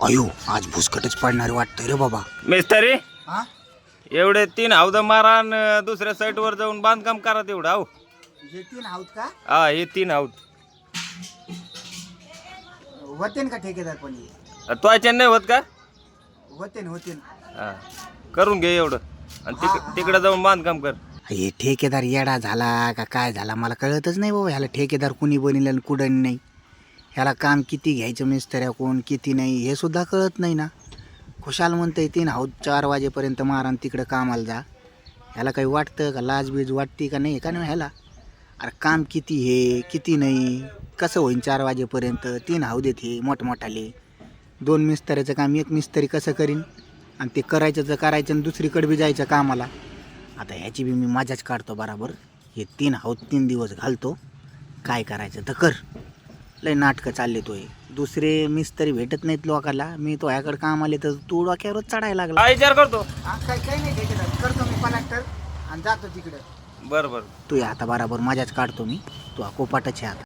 अयो आज भुसकटच पडणार वाटतंय रे बाबा. मिस्त्री हा एवढे 3 हौद मारा आणि दुसऱ्या साईड वर जाऊन बांधकाम करा तेवढं हो. हे 3 आहोत का हा हे 3 हौद होते का ठेकेदार पण त्वाच्या नाही होत का? होते हा करून घे एवढं आणि तिकडे जाऊन बांधकाम कर. हे ठेकेदार येडा झाला का काय झाला मला कळतच नाही बाबा. ह्याला ठेकेदार कुणी बनिल आणि कुठं नाही. ह्याला काम किती घ्यायचं मिस्त्र्या कोण किती नाही हे सुद्धा कळत नाही ना. खुशाल म्हणतंय 3 हौद 4 वाजेपर्यंत मारा आणि तिकडं कामाला जा. ह्याला काही वाटतं का लाजबीज वाटते का नाही का नाही ह्याला. अरे काम किती हे किती नाही कसं होईन 4 वाजेपर्यंत. 3 हौदेत हे मोठमोठाले 2 मिस्त्र्याचं काम 1 मिस्त्री कसं करीन. आणि ते करायचं तर करायचं आणि दुसरीकडे बी जायचं कामाला. आता ह्याची बी मी मजाच काढतो बराबर. हे 3 हौद 3 दिवस घालतो. काय करायचं तर कर. लय नाटकं चालले तो हे. दुसरे मिस्त्री भेटत नाहीत लोकाला. मी तो ह्याकडे काम आले तर तू डोक्यावरच चढायला लागला. हा विचार करतो. काही नाही ठेकेदार करतो मी कलेक्टर आणि जातो तिकडे. बरं बरं तू आता बराबर मजाच काढतो मी. तू कोपाटच आहे आता.